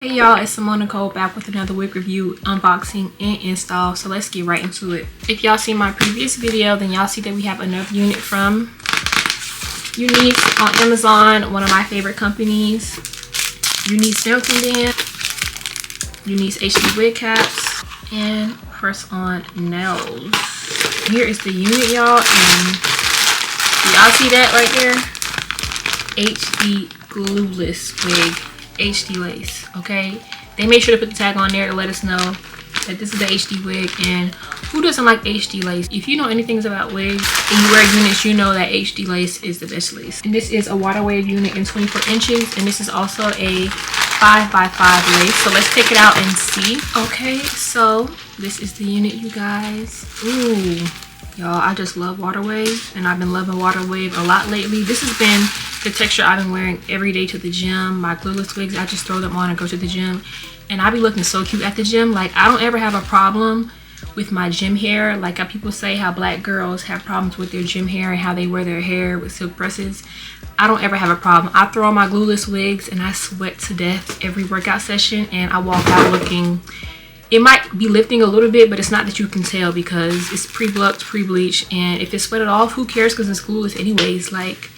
Hey y'all, it's Nicole back with another wig review, unboxing, and install. So let's get right into it. If y'all see my previous video, then y'all see that we have another unit from UNice on Amazon, one of my favorite companies. UNice mountain band, UNice HD wig caps, and press-on nails. Here is the unit, y'all, and y'all see that right there? HD glueless wig. HD lace. Okay, they made sure to put the tag on there to let us know that this is the HD wig. And who doesn't like HD lace? If you know anything about wigs and you wear units, you know that HD lace is the best lace. And this is a water wave unit in 24 inches, and this is also a 5x5 lace. So let's take it out and see. Okay, so this is the unit, you guys. Ooh, y'all, I just love water wave, and I've been loving water wave a lot lately. This has been the texture I've been wearing every day to the gym. My glueless wigs, I just throw them on and go to the gym, and I be looking so cute at the gym. Like, I don't ever have a problem with my gym hair. Like how people say how black girls have problems with their gym hair and how they wear their hair with silk presses. I don't ever have a problem. I throw on my glueless wigs and I sweat to death every workout session, and I walk out looking, it might be lifting a little bit, but it's not that you can tell because it's pre-plucked, pre-bleached, and if it's sweated off, who cares, because it's glueless anyways. Like,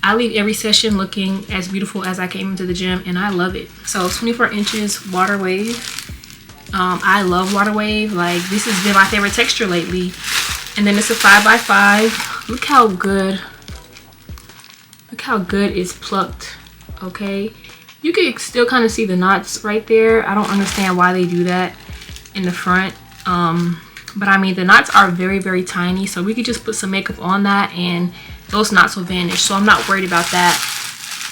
I leave every session looking as beautiful as I came into the gym, and I love it. So 24 inches water wave. I love water wave. Like, this has been my favorite texture lately. And then it's a 5x5. Look how good it's plucked. Okay, you can still kind of see the knots right there. I don't understand why they do that in the front. But I mean, the knots are very, very tiny, so we could just put some makeup on that and those knots will vanish, so I'm not worried about that.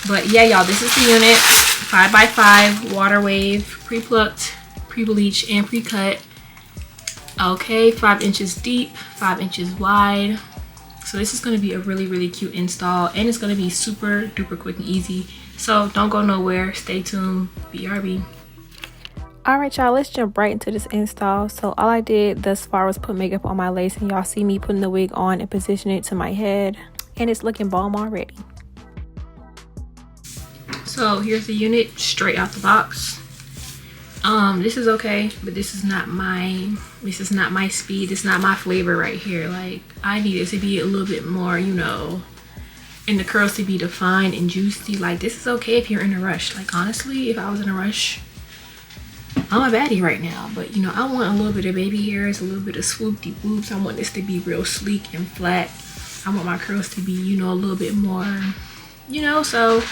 But yeah, y'all, this is the unit. 5x5 water wave, pre-plucked, pre-bleached, and pre-cut. Okay, 5 inches deep, 5 inches wide. So this is going to be a really, really cute install, and it's going to be super duper quick and easy. So don't go nowhere, stay tuned. BRB. All right, y'all, let's jump right into this install. So all I did thus far was put makeup on my lace, and y'all see me putting the wig on and position it to my head, and it's looking bomb already. So here's the unit straight out the box. This is okay, but this is not my speed. It's not my flavor right here. Like, I need it to be a little bit more, you know, and the curls to be defined and juicy. Like, this is okay if you're in a rush. Like, honestly, if I was in a rush, I'm a baddie right now, but you know, I want a little bit of baby hairs, a little bit of swoopty whoops. I want this to be real sleek and flat. I want my curls to be, you know, a little bit more, you know, so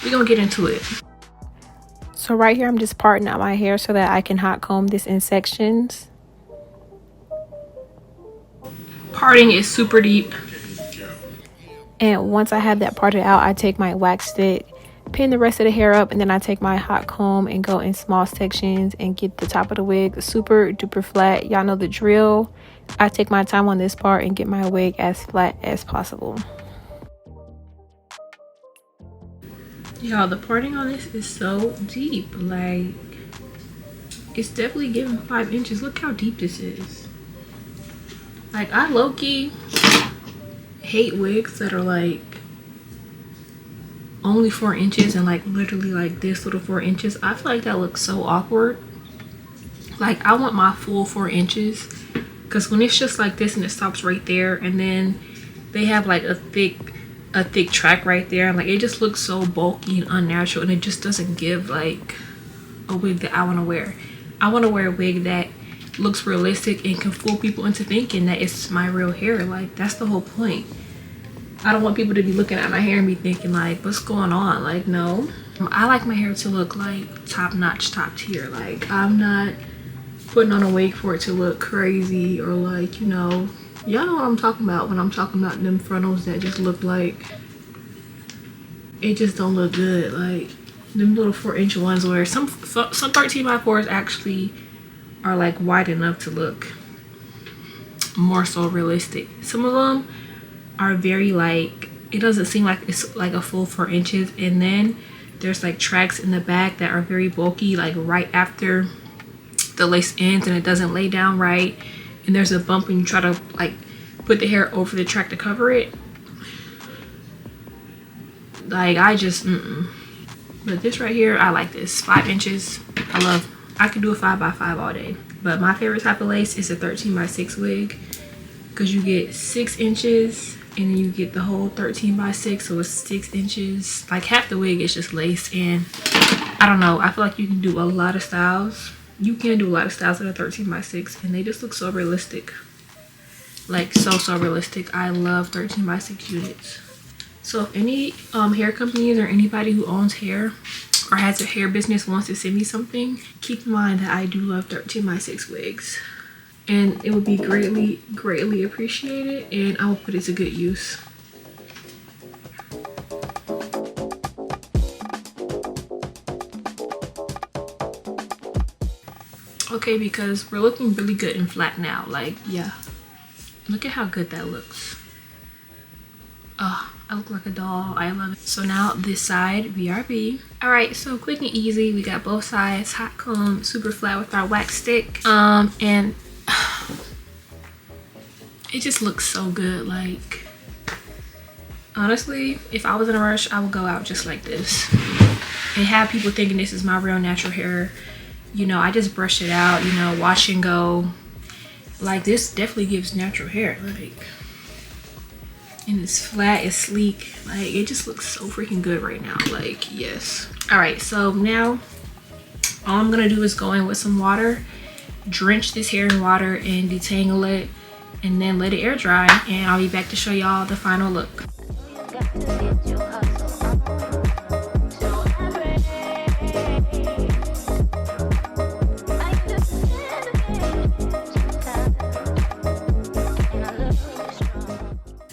we're gonna get into it. So right here, I'm just parting out my hair so that I can hot comb this in sections. Parting is super deep. And once I have that parted out, I take my wax stick, pin the rest of the hair up, and then I take my hot comb and go in small sections and get the top of the wig super duper flat. Y'all know the drill. I take my time on this part and get my wig as flat as possible. Y'all, the parting on this is so deep. Like, it's definitely giving 5 inches. Look how deep this is. Like, I low-key hate wigs that are like only 4 inches and like literally like this little 4 inches. I feel like that looks so awkward. Like, I want my full 4 inches, because when it's just like this and it stops right there, and then they have like a thick track right there, like, it just looks so bulky and unnatural, and it just doesn't give like a wig that I want to wear. I want to wear a wig that looks realistic and can fool people into thinking that it's my real hair. Like, that's the whole point. I don't want people to be looking at my hair and be thinking like, what's going on? Like, no, I like my hair to look like top notch, top tier. Like, I'm not putting on a wig for it to look crazy, or like, you know, y'all know what I'm talking about when I'm talking about them frontals that just look like, it just don't look good. Like, them little 4-inch ones where some 13x4s actually are like wide enough to look more so realistic. Some of them are very like, it doesn't seem like it's like a full 4 inches, and then there's like tracks in the back that are very bulky, like right after the lace ends, and it doesn't lay down right, and there's a bump when you try to like put the hair over the track to cover it. Like I just but this right here, I like this 5 inches. I could do a 5x5 all day, but my favorite type of lace is a 13x6 wig, because you get 6 inches and then you get the whole 13x6, so it's 6 inches. Like half the wig is just lace, and I don't know, I feel like you can do a lot of styles. You can do a lot of styles with a 13x6, and they just look so realistic. Like so realistic. I love 13x6 units. So if any hair companies or anybody who owns hair or has a hair business wants to send me something, keep in mind that I do love 13x6 wigs, and it would be greatly appreciated, and I will put it to good use. Okay, because we're looking really good and flat now. Like, yeah, look at how good that looks. Oh, I look like a doll. I love it. So now this side, BRB. All right, so quick and easy. We got both sides, hot comb, super flat with our wax stick. And it just looks so good. Like, honestly, if I was in a rush, I would go out just like this and have people thinking this is my real natural hair. You know, I just brush it out, you know, wash and go. Like, this definitely gives natural hair. Like, and it's flat, it's sleek. Like, it just looks so freaking good right now. Like, yes. All right, so now all I'm gonna do is go in with some water, drench this hair in water and detangle it, and then let it air dry, and I'll be back to show y'all the final look.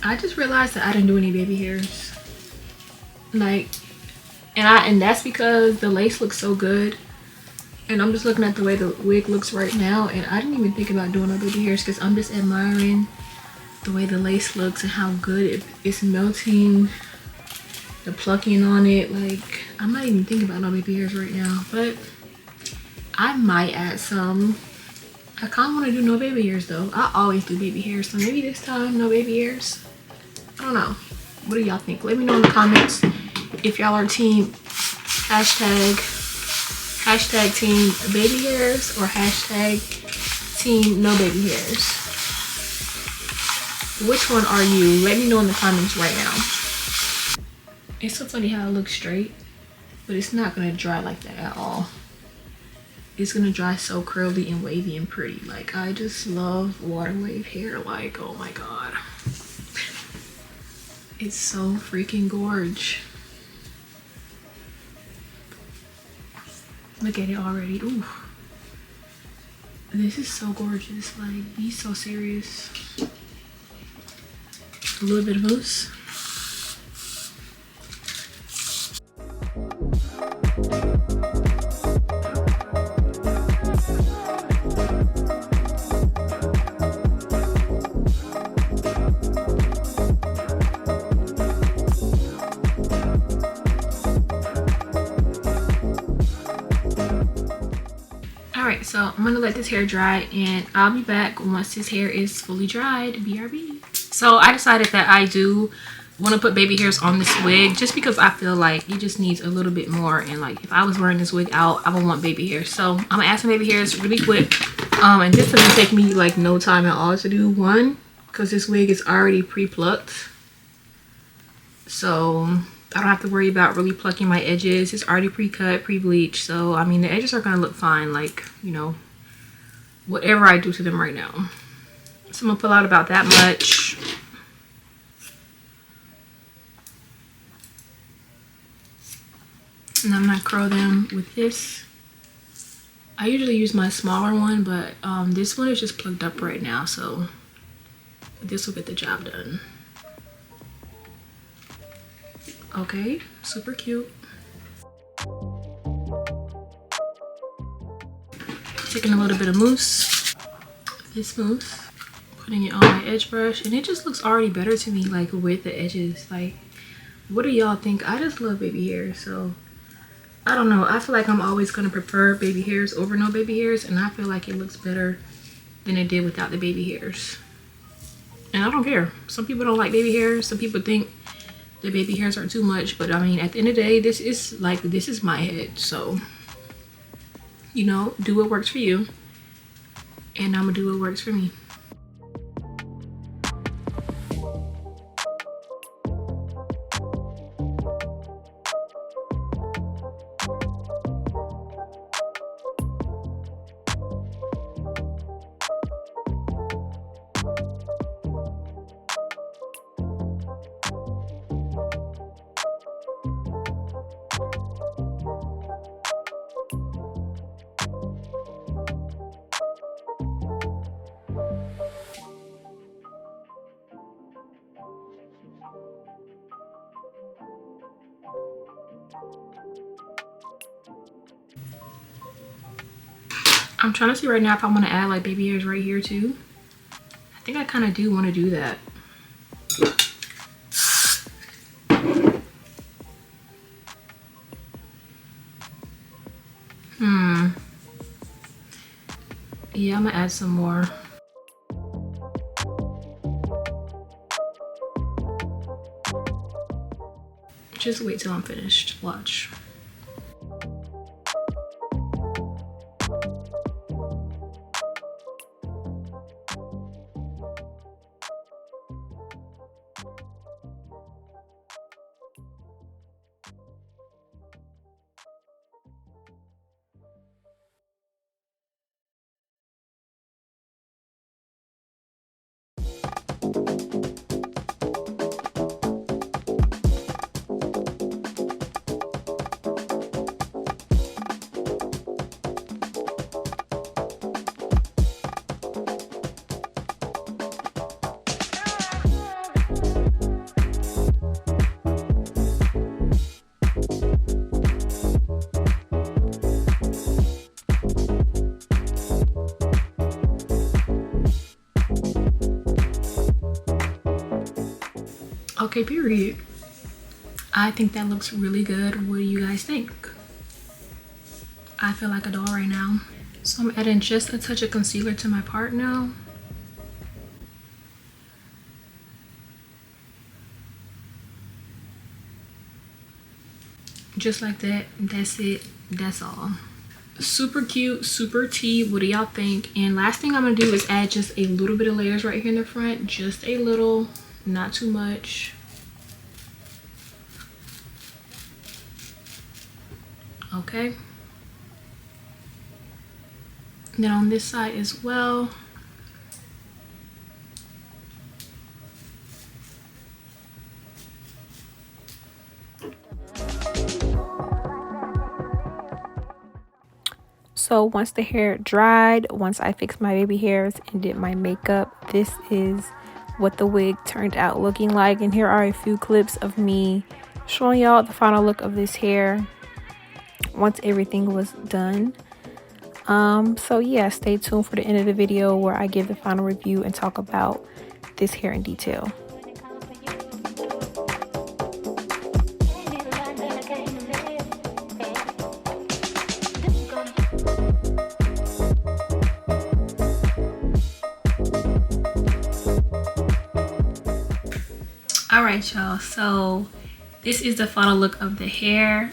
I just realized that I didn't do any baby hairs. Like, and that's because the lace looks so good, and I'm just looking at the way the wig looks right now, and I didn't even think about doing no baby hairs because I'm just admiring the way the lace looks and how good it's melting, the plucking on it. Like, I'm not even thinking about no baby hairs right now, but I might add some. I kind of want to do no baby hairs though. I always do baby hairs, so maybe this time no baby hairs. I don't know. What do y'all think? Let me know in the comments if y'all are team hashtag team baby hairs or hashtag team no baby hairs. Which one are you? Let me know in the comments right now. It's so funny how it looks straight, but it's not gonna dry like that at all. It's gonna dry so curly and wavy and pretty. Like, I just love water wave hair. Like, oh my god, it's so freaking gorge. Look at it already. Ooh, this is so gorgeous. Like, be so serious. A little bit of mousse. Alright, so I'm gonna let this hair dry, and I'll be back once this hair is fully dried. BRB. So I decided that I do want to put baby hairs on this wig just because I feel like it just needs a little bit more, and like if I was wearing this wig out, I would want baby hairs. So I'm gonna add some baby hairs really quick, and this is gonna take me like no time at all to do. One, because this wig is already pre-plucked, so I don't have to worry about really plucking my edges. It's already pre-cut, pre-bleached, so I mean the edges are gonna look fine, like, you know, whatever I do to them right now. So I'm gonna pull out about that much. And I'm gonna curl them with this. I usually use my smaller one, but this one is just plugged up right now, so this will get the job done. Okay, super cute. Taking a little bit of mousse. This mousse. putting it on my edge brush, and it just looks already better to me, like with the edges. Like, what do y'all think? I just love baby hairs, so I don't know. I feel like I'm always gonna prefer baby hairs over no baby hairs, and I feel like it looks better than it did without the baby hairs. And I don't care. Some people don't like baby hairs. Some people think the baby hairs are too much, but I mean, at the end of the day, this is my head, so you know, do what works for you, and I'm gonna do what works for me. I'm trying to see right now if I want to add like baby hairs right here too. I think I kind of do want to do that. Yeah, I'm gonna add some more. Just wait till I'm finished. Watch. Okay, period. I think that looks really good. What do you guys think? I feel like a doll right now. So I'm adding just a touch of concealer to my part now. Just like that. That's it. That's all. Super cute, super tea. What do y'all think? And last thing I'm gonna do is add just a little bit of layers right here in the front. Just a little, not too much. Okay. And then on this side as well. So once the hair dried, once I fixed my baby hairs and did my makeup, this is what the wig turned out looking like. And here are a few clips of me showing y'all the final look of this hair once everything was done. So yeah, stay tuned for the end of the video where I give the final review and talk about this hair in detail. All right, y'all, so this is the final look of the hair.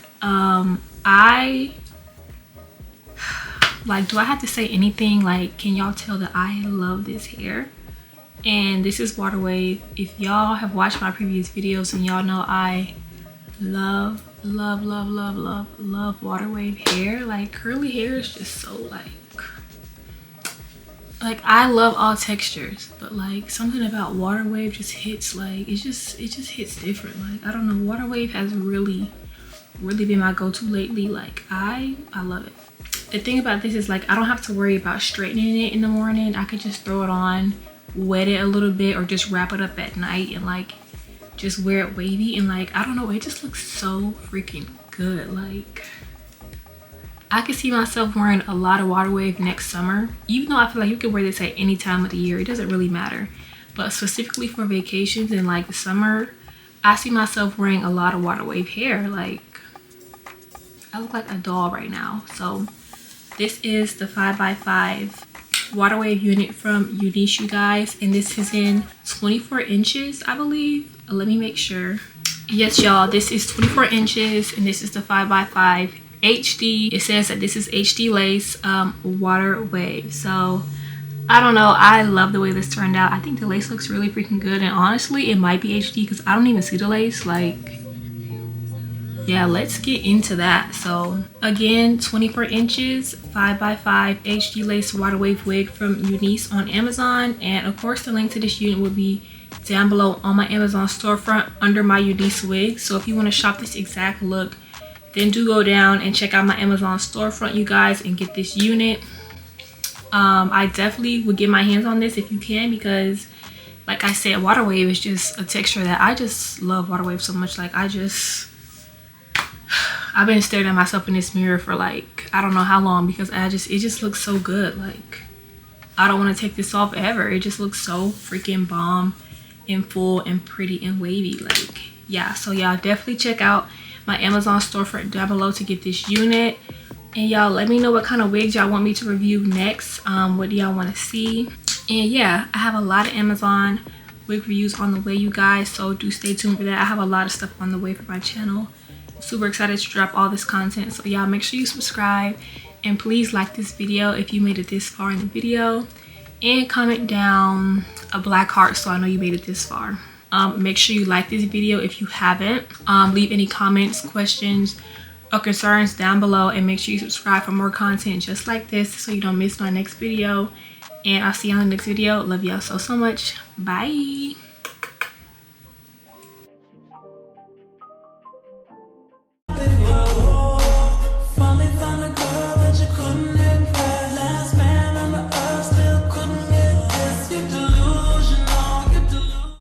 Do I have to say anything? Like, can y'all tell that I love this hair? And this is water wave. If y'all have watched my previous videos, and y'all know I love water wave hair. Like, curly hair is just so like I love all textures, but like something about water wave just hits, like it just hits different. Like, I don't know, water wave has really been my go-to lately. Like, I love it. The thing about this is, like, I don't have to worry about straightening it in the morning. I could just throw it on, wet it a little bit, or just wrap it up at night and like just wear it wavy. And like, I don't know, it just looks so freaking good. Like, I could see myself wearing a lot of water wave next summer, even though I feel like you can wear this at any time of the year. It doesn't really matter. But specifically for vacations and like the summer, I see myself wearing a lot of water wave hair. Like, I look like a doll right now. So this is the 5x5 water wave unit from UNice, you guys. And this is in 24 inches, I believe. Let me make sure. Yes, y'all, this is 24 inches and this is the 5x5 HD. It says that this is HD lace water wave. So I don't know, I love the way this turned out. I think the lace looks really freaking good, and honestly it might be HD because I don't even see the lace. Like, yeah, let's get into that. So again, 24 inches 5x5 HD lace water wave wig from UNice on Amazon, and of course the link to this unit will be down below on my Amazon storefront under my UNiceWIG. So if you want to shop this exact look, then do go down and check out my Amazon storefront, you guys, and get this unit. I definitely would get my hands on this if you can, because like I said, water wave is just a texture that I just love. Water wave so much. Like, I've been staring at myself in this mirror for like I don't know how long, because it just looks so good. Like, I don't want to take this off ever. It just looks so freaking bomb and full and pretty and wavy. Like, yeah, so y'all definitely check out my Amazon storefront down below to get this unit. And y'all let me know what kind of wigs y'all want me to review next. What do y'all want to see? And yeah, I have a lot of Amazon wig reviews on the way, you guys, so do stay tuned for that. I have a lot of stuff on the way for my channel. Super excited to drop all this content, so y'all make sure you subscribe and please like this video if you made it this far in the video, and comment down a black heart so I know you made it this far. Make sure you like this video if you haven't. Leave any comments, questions, or concerns down below, and make sure you subscribe for more content just like this so you don't miss my next video. And I'll see you on the next video. Love y'all so much. Bye.